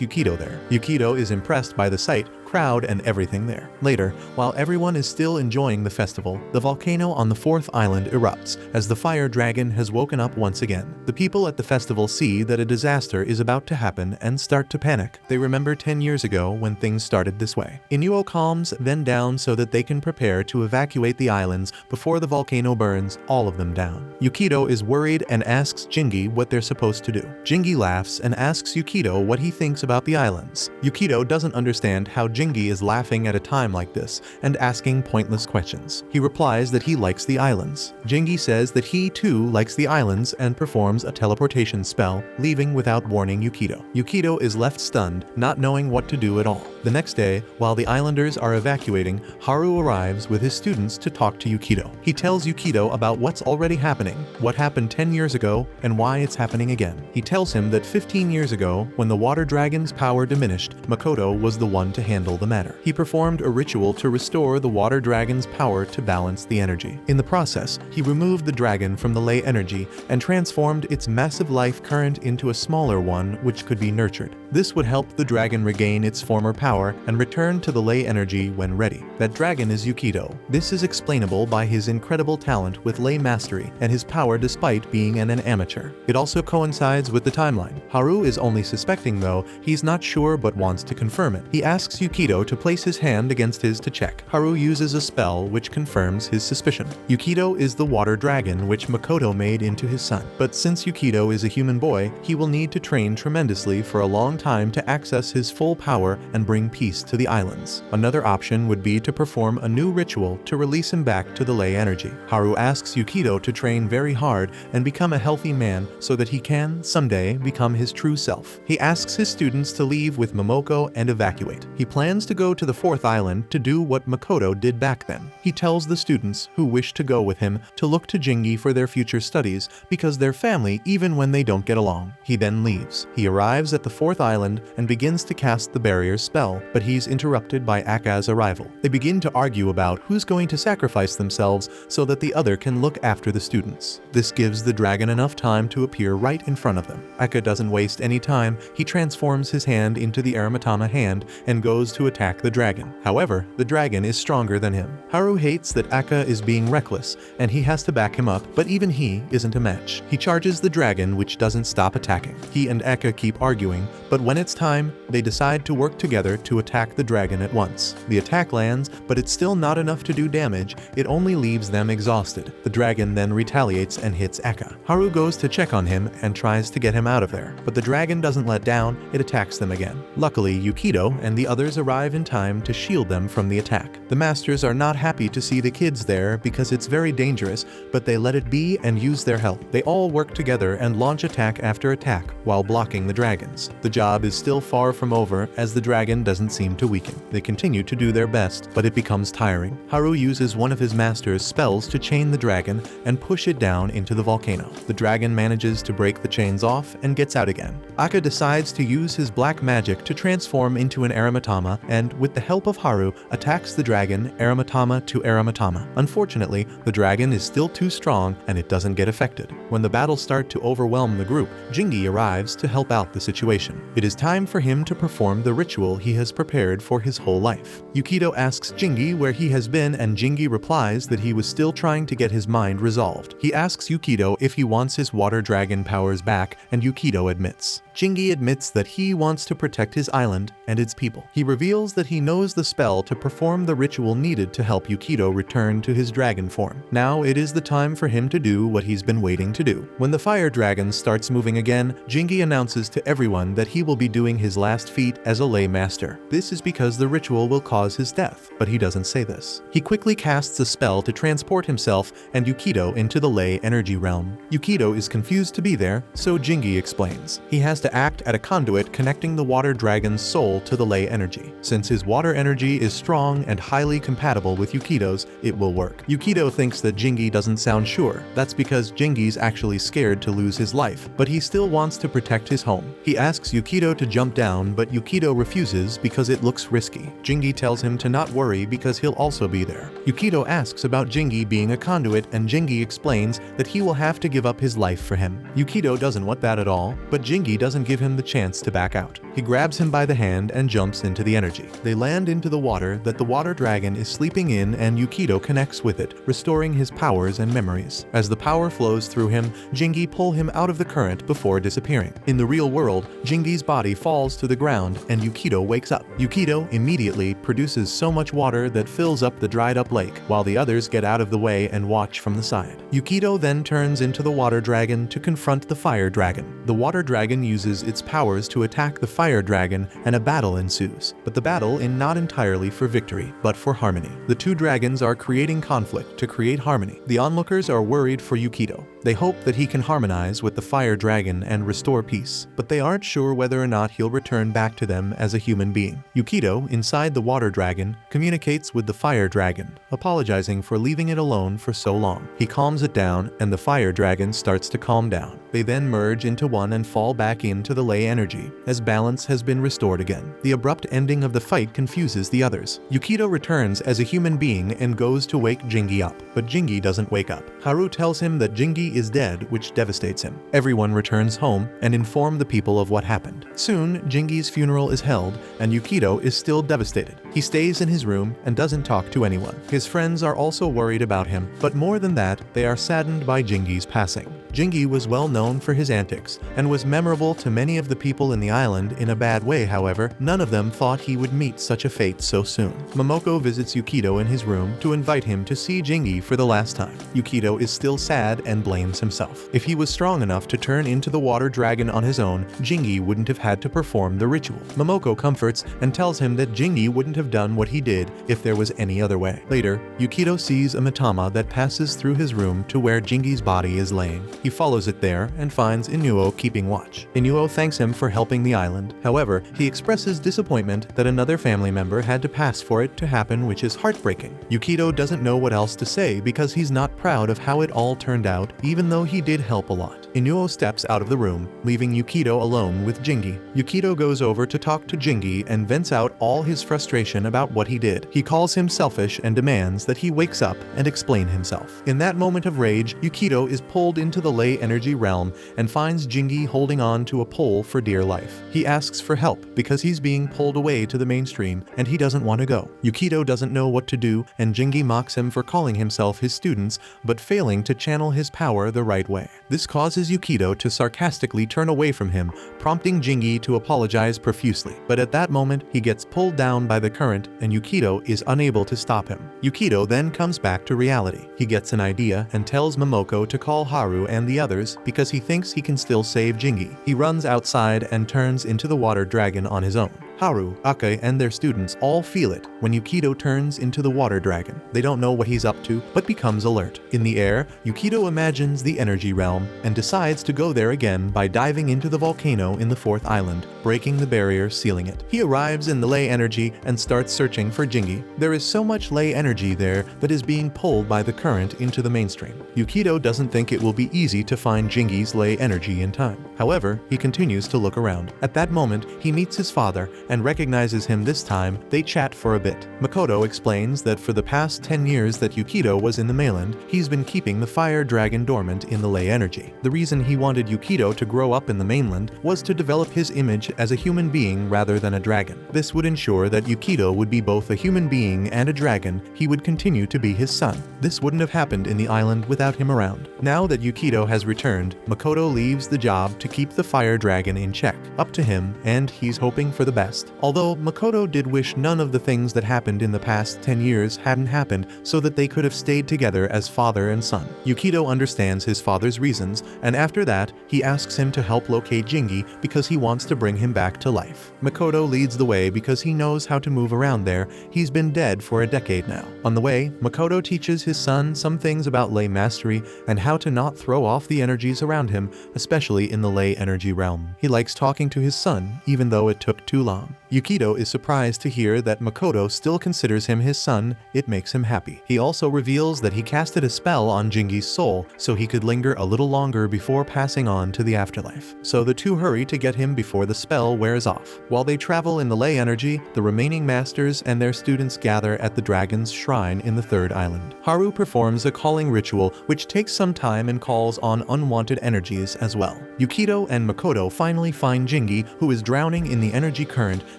Yukito there. Yukito is impressed by the sight, crowd, and everything there. Later, while everyone is still enjoying the festival, the volcano on the fourth island erupts as the fire dragon has woken up once again. The people at the festival see that a disaster is about to happen and start to panic. They remember 10 years ago when things started this way. Inuo calms them down so that they can prepare to evacuate the islands before the volcano burns all of them down. Yukito is worried and asks Jingi what they're supposed to do. Jingi laughs and asks Yukito what he thinks about the islands. Yukito doesn't understand how Jingi is laughing at a time like this and asking pointless questions. He replies that he likes the islands. Jingi says that he too likes the islands and performs a teleportation spell, leaving without warning Yukito. Yukito is left stunned, not knowing what to do at all. The next day, while the islanders are evacuating, Haru arrives with his students to talk to Yukito. He tells Yukito about what's already happening, what happened 10 years ago, and why it's happening again. He tells him that 15 years ago, when the water dragon's power diminished, Makoto was the one to handle the matter. He performed a ritual to restore the water dragon's power to balance the energy. In the process, he removed the dragon from the ley energy and transformed its massive life current into a smaller one which could be nurtured. This would help the dragon regain its former power and return to the ley energy when ready. That dragon is Yukito. This is explainable by his incredible talent with ley mastery and his power despite being an amateur. It also coincides with the timeline. Haru is only suspecting though, he's not sure but wants to confirm it. He asks Yukito Yukito to place his hand against his to check. Haru uses a spell which confirms his suspicion. Yukito is the water dragon which Makoto made into his son. But since Yukito is a human boy, he will need to train tremendously for a long time to access his full power and bring peace to the islands. Another option would be to perform a new ritual to release him back to the ley energy. Haru asks Yukito to train very hard and become a healthy man so that he can, someday, become his true self. He asks his students to leave with Momoko and evacuate. He plans to go to the fourth island to do what Makoto did back then. He tells the students who wish to go with him to look to Jingi for their future studies because they're family even when they don't get along. He then leaves. He arrives at the fourth island and begins to cast the barrier's spell, but he's interrupted by Aaka's arrival. They begin to argue about who's going to sacrifice themselves so that the other can look after the students. This gives the dragon enough time to appear right in front of them. Aaka doesn't waste any time. He transforms his hand into the Eramatama hand and goes to attack the dragon. However, the dragon is stronger than him. Haru hates that Aaka is being reckless and he has to back him up, but even he isn't a match. He charges the dragon, which doesn't stop attacking. He and Aaka keep arguing, but when it's time, they decide to work together to attack the dragon at once. The attack lands, but it's still not enough to do damage. It only leaves them exhausted. The dragon then retaliates and hits Aaka. Haru goes to check on him and tries to get him out of there, but the dragon doesn't let down. It attacks them again. Luckily, Yukito and the others arrive in time to shield them from the attack. The masters are not happy to see the kids there because it's very dangerous, but they let it be and use their help. They all work together and launch attack after attack while blocking the dragons. The job is still far from over as the dragon doesn't seem to weaken. They continue to do their best, but it becomes tiring. Haru uses one of his master's spells to chain the dragon and push it down into the volcano. The dragon manages to break the chains off and gets out again. Aaka decides to use his black magic to transform into an Eramatama and, with the help of Haru, attacks the dragon Eramatama to Eramatama. Unfortunately, the dragon is still too strong and it doesn't get affected. When the battles start to overwhelm the group, Jingi arrives to help out the situation. It is time for him to perform the ritual he has prepared for his whole life. Yukito asks Jingi where he has been and Jingi replies that he was still trying to get his mind resolved. He asks Yukito if he wants his water dragon powers back and Yukito admits. Jingi admits that he wants to protect his island and its people. He reveals that he knows the spell to perform the ritual needed to help Yukito return to his dragon form. Now it is the time for him to do what he's been waiting to do. When the fire dragon starts moving again, Jingi announces to everyone that he will be doing his last feat as a lay master. This is because the ritual will cause his death, but he doesn't say this. He quickly casts a spell to transport himself and Yukito into the lay energy realm. Yukito is confused to be there, so Jingi explains. He has to act at a conduit connecting the water dragon's soul to the ley energy. Since his water energy is strong and highly compatible with Yukito's, it will work. Yukito thinks that Jingi doesn't sound sure. That's because Jingi's actually scared to lose his life, but he still wants to protect his home. He asks Yukito to jump down, but Yukito refuses because it looks risky. Jingi tells him to not worry because he'll also be there. Yukito asks about Jingi being a conduit and Jingi explains that he will have to give up his life for him. Yukito doesn't want that at all, but Jingi doesn't give him the chance to back out. He grabs him by the hand and jumps into the energy. They land into the water that the water dragon is sleeping in and Yukito connects with it, restoring his powers and memories. As the power flows through him, Jingi pulls him out of the current before disappearing. In the real world, Jingi's body falls to the ground and Yukito wakes up. Yukito immediately produces so much water that fills up the dried up lake, while the others get out of the way and watch from the side. Yukito then turns into the water dragon to confront the fire dragon. The water dragon uses its powers to attack the fire dragon and a battle ensues, but the battle is not entirely for victory, but for harmony. The two dragons are creating conflict to create harmony. The onlookers are worried for Yukito. They hope that he can harmonize with the fire dragon and restore peace, but they aren't sure whether or not he'll return back to them as a human being. Yukito, inside the water dragon, communicates with the fire dragon, apologizing for leaving it alone for so long. He calms it down and the fire dragon starts to calm down. They then merge into one and fall back into the ley energy, as balance has been restored again. The abrupt ending of the fight confuses the others. Yukito returns as a human being and goes to wake Jingi up, but Jingi doesn't wake up. Haru tells him that Jingi is dead, which devastates him. Everyone returns home and inform the people of what happened. Soon, Jingi's funeral is held, and Yukito is still devastated. He stays in his room and doesn't talk to anyone. His friends are also worried about him, but more than that, they are saddened by Jingi's passing. Jingi was well known for his antics, and was memorable to many of the people in the island in a bad way. However, none of them thought he would meet such a fate so soon. Momoko visits Yukito in his room to invite him to see Jingi for the last time. Yukito is still sad and blames himself. If he was strong enough to turn into the water dragon on his own, Jingi wouldn't have had to perform the ritual. Momoko comforts and tells him that Jingi wouldn't have done what he did if there was any other way. Later, Yukito sees a matama that passes through his room to where Jingi's body is laying. He follows it there and finds Inuo keeping watch. Inuo thanks him for helping the island. However, he expresses disappointment that another family member had to pass for it to happen, which is heartbreaking. Yukito doesn't know what else to say because he's not proud of how it all turned out, even though he did help a lot. Inuo steps out of the room, leaving Yukito alone with Jingi. Yukito goes over to talk to Jingi and vents out all his frustration about what he did. He calls him selfish and demands that he wakes up and explain himself. In that moment of rage, Yukito is pulled into the ley energy realm and finds Jingi holding on to a pole for dear life. He asks for help because he's being pulled away to the mainstream and he doesn't want to go. Yukito doesn't know what to do, and Jingi mocks him for calling himself his students but failing to channel his power the right way. This causes Yukito to sarcastically turn away from him, prompting Jingi to apologize profusely. But at that moment, he gets pulled down by the current and Yukito is unable to stop him. Yukito then comes back to reality. He gets an idea and tells Momoko to call Haru and the others because he thinks he can still save Jingi. He runs outside and turns into the water dragon on his own. Haru, Aaka, and their students all feel it when Yukito turns into the water dragon. They don't know what he's up to, but becomes alert. In the air, Yukito imagines the energy realm and decides to go there again by diving into the volcano in the 4th island, breaking the barrier sealing it. He arrives in the ley energy and starts searching for Jingi. There is so much ley energy there that is being pulled by the current into the mainstream. Yukito doesn't think it will be easy to find Jingi's ley energy in time. However, he continues to look around. At that moment, he meets his father and recognizes him. This time, they chat for a bit. Makoto explains that for the past 10 years that Yukito was in the mainland, he's been keeping the fire dragon dormant in the ley energy. The reason he wanted Yukito to grow up in the mainland was to develop his image as a human being rather than a dragon. This would ensure that Yukito would be both a human being and a dragon. He would continue to be his son. This wouldn't have happened in the island without him around. Now that Yukito has returned, Makoto leaves the job to keep the fire dragon in check. Up to him, and he's hoping for the best. Although Makoto did wish none of the things that happened in the past 10 years hadn't happened so that they could have stayed together as father and son. Yukito understands his father's reasons, and after that, he asks him to help locate Jingi because he wants to bring him back to life. Makoto leads the way because he knows how to move around there. He's been dead for a decade now. On the way, Makoto teaches his son some things about ley mastery and how to not throw off the energies around him, especially in the ley energy realm. He likes talking to his son, even though it took too long. Yukito is surprised to hear that Makoto still considers him his son. It makes him happy. He also reveals that he casted a spell on Jingi's soul so he could linger a little longer before passing on to the afterlife. So the two hurry to get him before the spell wears off. While they travel in the ley energy, the remaining masters and their students gather at the dragon's shrine in the 3rd island. Haru performs a calling ritual which takes some time and calls on unwanted energies as well. Yukito and Makoto finally find Jingi, who is drowning in the energy current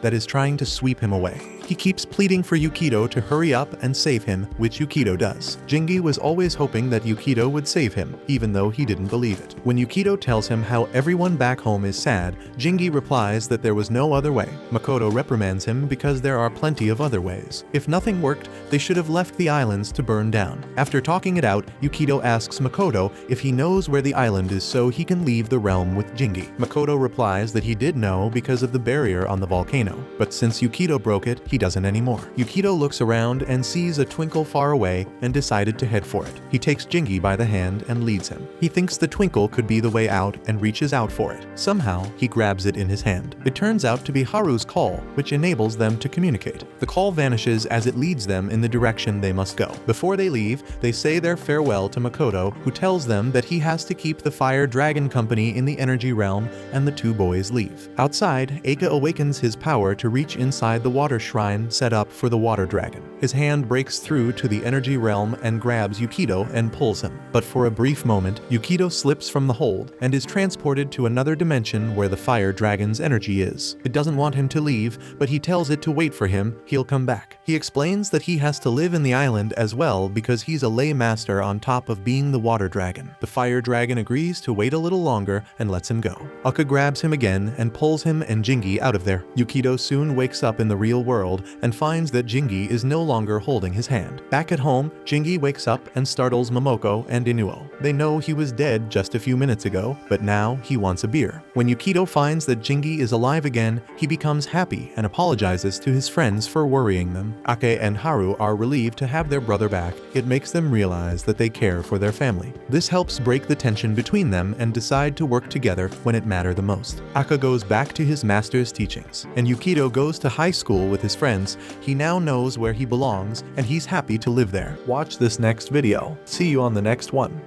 that is trying to sweep him away. He keeps pleading for Yukito to hurry up and save him, which Yukito does. Jingi was always hoping that Yukito would save him, even though he didn't believe it. When Yukito tells him how everyone back home is sad, Jingi replies that there was no other way. Makoto reprimands him because there are plenty of other ways. If nothing worked, they should have left the islands to burn down. After talking it out, Yukito asks Makoto if he knows where the island is so he can leave the realm with Jingi. Makoto replies that he did know because of the barrier on the volcano, but since Yukito broke it, he doesn't anymore. Yukito looks around and sees a twinkle far away and decided to head for it. He takes Jingi by the hand and leads him. He thinks the twinkle could be the way out and reaches out for it. Somehow, he grabs it in his hand. It turns out to be Haru's call, which enables them to communicate. The call vanishes as it leads them in the direction they must go. Before they leave, they say their farewell to Makoto, who tells them that he has to keep the Fire Dragon Company in the energy realm, and the two boys leave. Outside, Aaka awakens his power to reach inside the water shrine shrine set up for the water dragon. His hand breaks through to the energy realm and grabs Yukito and pulls him. But for a brief moment, Yukito slips from the hold and is transported to another dimension where the fire dragon's energy is. It doesn't want him to leave, but he tells it to wait for him, he'll come back. He explains that he has to live in the island as well because he's a lay master on top of being the water dragon. The fire dragon agrees to wait a little longer and lets him go. Aaka grabs him again and pulls him and Jingi out of there. Yukito soon wakes up in the real world and finds that Jingi is no longer holding his hand. Back at home, Jingi wakes up and startles Momoko and Inuo. They know he was dead just a few minutes ago, but now he wants a beer. When Yukito finds that Jingi is alive again, he becomes happy and apologizes to his friends for worrying them. Aaka and Haru are relieved to have their brother back. It makes them realize that they care for their family. This helps break the tension between them and decide to work together when it matters the most. Aaka goes back to his master's teachings, and Yukito goes to high school with his friends. He now knows where he belongs, and he's happy to live there. Watch this next video. See you on the next one.